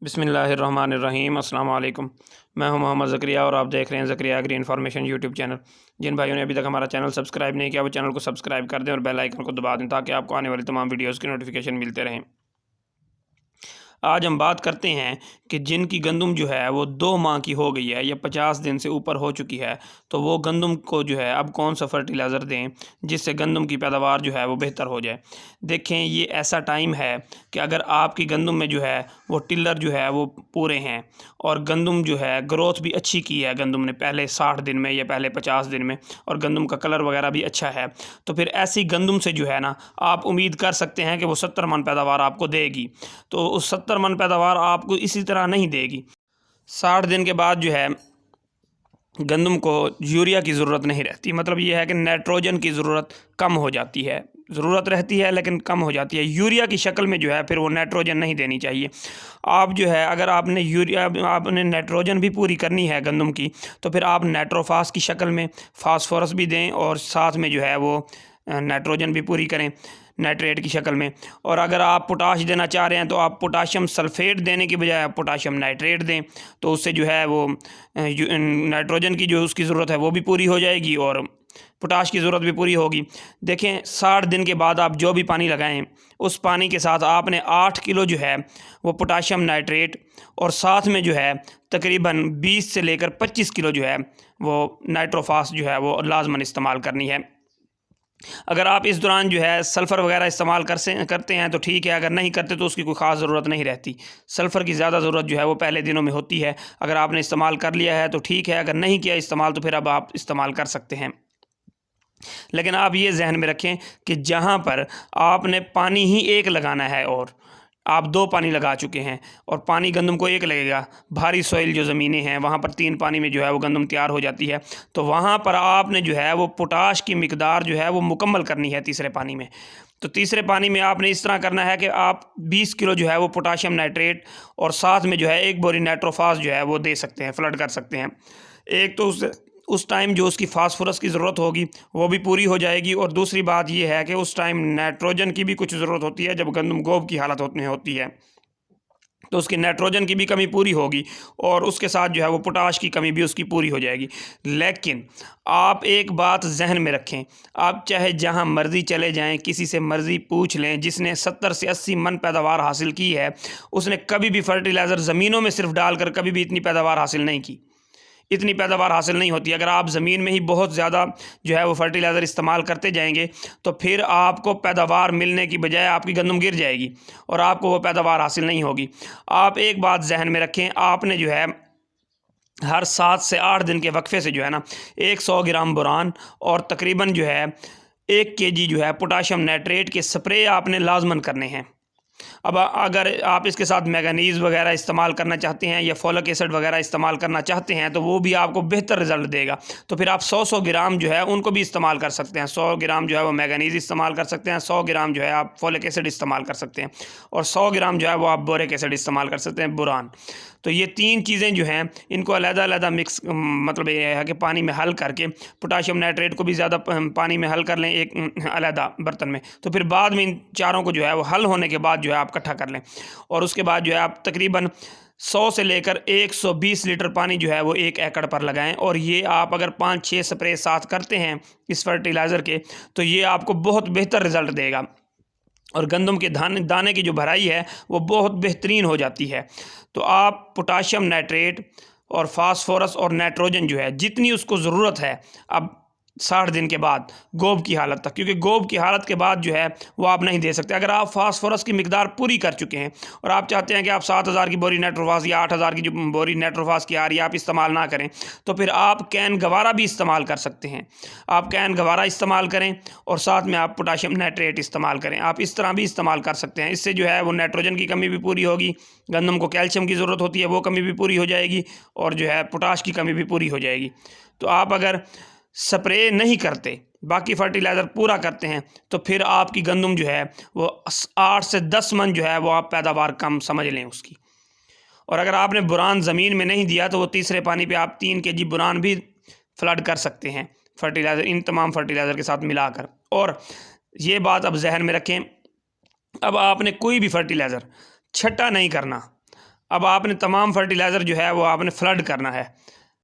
बिस्मिल्लाहिर्रहमानिर्रहीम अस्सलाम वालेकुम। मैं हूं मोहम्मद ज़करिया और आप देख रहे हैं Zakaria agri information YouTube channel. जिन भाइयों ने अभी तक हमारा चैनल सब्सक्राइब नहीं किया वो चैनल को सब्सक्राइब कर दें और बेल आइकन को दबा दें ताकि आपको आने वाली तमाम वीडियोज़ की नोटिफिकेशन मिलते रहें। आज हम बात करते हैं कि जिनकी गंदम जो है वो 2 माह की हो गई है या 50 दिन से ऊपर हो चुकी है, तो वो गंदम को जो है अब कौन सा फर्टिलाइज़र दें जिससे गंदम की पैदावार जो है वो बेहतर हो जाए। देखें, ये ऐसा टाइम है कि अगर आपकी गंदम में जो है वो टिल्लर जो है वो पूरे हैं और गंदम जो है ग्रोथ भी अच्छी की है गंदम ने पहले 60 दिन में या पहले 50 दिन में, और गंदम का कलर वगैरह भी अच्छा है, तो फिर ऐसी गंदम से जो है ना आप उम्मीद कर सकते हैं कि वो 70 मन पैदावार आपको देगी। तो उस 70 मन पैदावार आपको इसी तरह नहीं देगी। 60 दिन के बाद जो है गंदम को यूरिया की ज़रूरत नहीं रहती। मतलब ये है कि नाइट्रोजन की ज़रूरत कम हो जाती है, ज़रूरत रहती है लेकिन कम हो जाती है। यूरिया की शक्ल में जो है फिर वो नाइट्रोजन नहीं देनी चाहिए। आप जो है अगर आपने नाइट्रोजन भी पूरी करनी है गंदम की, तो फिर आप नाइट्रोफास की शक्ल में फास्फोरस भी दें और साथ में जो है वो नाइट्रोजन भी पूरी करें नाइट्रेट की शक्ल में। और अगर आप पोटाश देना चाह रहे हैं तो आप पोटाशियम सल्फेट देने की बजाय आप पोटाशियम नाइट्रेट दें, तो उससे जो है वो नाइट्रोजन की जो उसकी ज़रूरत है वो भी पूरी हो जाएगी और पोटाश की ज़रूरत भी पूरी होगी। देखें, 60 दिन के बाद आप जो भी पानी लगाएं उस पानी के साथ आपने 8 किलो जो है वो पोटाशियम नाइट्रेट और साथ में जो है तकरीबन 20 से लेकर 25 किलो जो है वो नाइट्रोफास जो है वो लाजमन इस्तेमाल करनी है। अगर आप इस दौरान जो है सल्फ़र वगैरह इस्तेमाल करते हैं तो ठीक है, अगर नहीं करते तो उसकी कोई ख़ास ज़रूरत नहीं रहती। सल्फ़र की ज़्यादा ज़रूरत जो है वो पहले दिनों में होती है। अगर आपने इस्तेमाल कर लिया है तो ठीक है, अगर नहीं किया इस्तेमाल तो फिर अब आप इस्तेमाल कर सकते हैं। लेकिन आप ये ज़हन में रखें कि जहाँ पर आपने पानी ही एक लगाना है और आप 2 पानी लगा चुके हैं और पानी गंदम को एक लगेगा, भारी सॉइल जो ज़मीनें हैं वहाँ पर 3 पानी में जो है वो गंदम तैयार हो जाती है, तो वहाँ पर आपने जो है वो पोटाश की मिकदार जो है वो मुकम्मल करनी है तीसरे पानी में। तो तीसरे पानी में आपने इस तरह करना है कि आप 20 किलो जो है वो पोटाशियम नाइट्रेट और साथ में जो है 1 बोरी नाइट्रोफास जो है वो दे सकते हैं, फ्लड कर सकते हैं। एक तो उस टाइम जो उसकी फास्फोरस की ज़रूरत होगी वो भी पूरी हो जाएगी, और दूसरी बात ये है कि उस टाइम नाइट्रोजन की भी कुछ ज़रूरत होती है। जब गंदम गोब की हालत होती है तो उसकी नाइट्रोजन की भी कमी पूरी होगी और उसके साथ जो है वो पोटाश की कमी भी उसकी पूरी हो जाएगी। लेकिन आप एक बात जहन में रखें, आप चाहे जहां मर्ज़ी चले जाएं, किसी से मर्ज़ी पूछ लें, जिसने 70 से 80 मन पैदावार हासिल की है, उसने कभी भी फर्टिलाइज़र ज़मीनों में सिर्फ डालकर कभी भी इतनी पैदावार हासिल नहीं की। इतनी पैदावार हासिल नहीं होती। अगर आप ज़मीन में ही बहुत ज़्यादा जो है वो फर्टिलाइज़र इस्तेमाल करते जाएंगे तो फिर आपको पैदावार मिलने की बजाय आपकी गंदम गिर जाएगी और आपको वो पैदावार हासिल नहीं होगी। आप एक बात जहन में रखें, आपने जो है हर 7 से 8 दिन के वक्फे से जो है ना 100 ग्राम बोरान और तकरीबन जो है 1 केजी जो है पोटाशियम नाइट्रेट के स्प्रे आपने लाजमन करने हैं। अब अगर आप इसके साथ मैंगनीज़ वगैरह इस्तेमाल करना चाहते हैं या फोलिक एसिड वगैरह इस्तेमाल करना चाहते हैं तो वो भी आपको बेहतर रिजल्ट देगा। तो फिर आप 100 ग्राम जो है उनको भी इस्तेमाल कर सकते हैं। 100 ग्राम जो है वो मैंगनीज़ इस्तेमाल कर सकते हैं, 100 ग्राम जो है आप फोलिक एसिड इस्तेमाल कर सकते हैं और 100 ग्राम जो है वो आप बोरिक एसिड इस्तेमाल कर सकते हैं, बोरान। तो ये 3 चीज़ें जो हैं इनको अलग-अलग मिक्स मतलब ये है कि पानी में हल करके पोटाशियम नाइट्रेट को भी ज़्यादा पानी में हल कर लें एक अलहदा बर्तन में। तो फिर बाद में इन चारों को जो है वो हल होने के बाद जो है आप इकट्ठा कर लें और उसके बाद जो है आप तकरीबन 100 से लेकर 120 लीटर पानी जो है वो 1 एकड़ पर लगाएं। और ये आप अगर 5-6 स्प्रे साथ करते हैं इस फर्टिलाइज़र के तो ये आपको बहुत बेहतर रिज़ल्ट देगा और गंदम के दाने की जो भराई है वो बहुत बेहतरीन हो जाती है। तो आप पोटाशियम नाइट्रेट और फास्फोरस और नाइट्रोजन जो है जितनी उसको ज़रूरत है अब 60 दिन के बाद गोब की हालत तक, क्योंकि गोब की हालत के बाद जो है वो आप नहीं दे सकते। अगर आप फास्फोरस की मिकदार पूरी कर चुके हैं और आप चाहते हैं कि आप 7000 की बोरी नाइट्रोफास या 8000 की जो बोरी नाइट्रोफास की आ रही है आप इस्तेमाल ना करें, तो फिर आप कैन गवारा भी इस्तेमाल कर सकते हैं। आप कैन गवारा इस्तेमाल करें और साथ में आप पोटाशियम नाइट्रेट इस्तेमाल करें। आप इस तरह भी इस्तेमाल कर सकते हैं। इससे जो है वो नाइट्रोजन की कमी भी पूरी होगी, गंदम को कैल्शियम की ज़रूरत होती है वो कमी भी पूरी हो जाएगी और जो है पोटाश की कमी भी पूरी हो जाएगी। तो आप अगर स्प्रे नहीं करते, बाकी फर्टिलाइज़र पूरा करते हैं, तो फिर आपकी गंदम जो है वो 8 से 10 मन जो है वो आप पैदावार कम समझ लें उसकी। और अगर आपने बुरान ज़मीन में नहीं दिया तो वो तीसरे पानी पे आप 3 केजी बुरान भी फ्लड कर सकते हैं फर्टिलाइज़र, इन तमाम फर्टिलाइज़र के साथ मिलाकर। और ये बात अब जहन में रखें, अब आपने कोई भी फर्टिलाइज़र छट्टा नहीं करना। अब आपने तमाम फर्टिलाइज़र जो है वो आपने फ्लड करना है।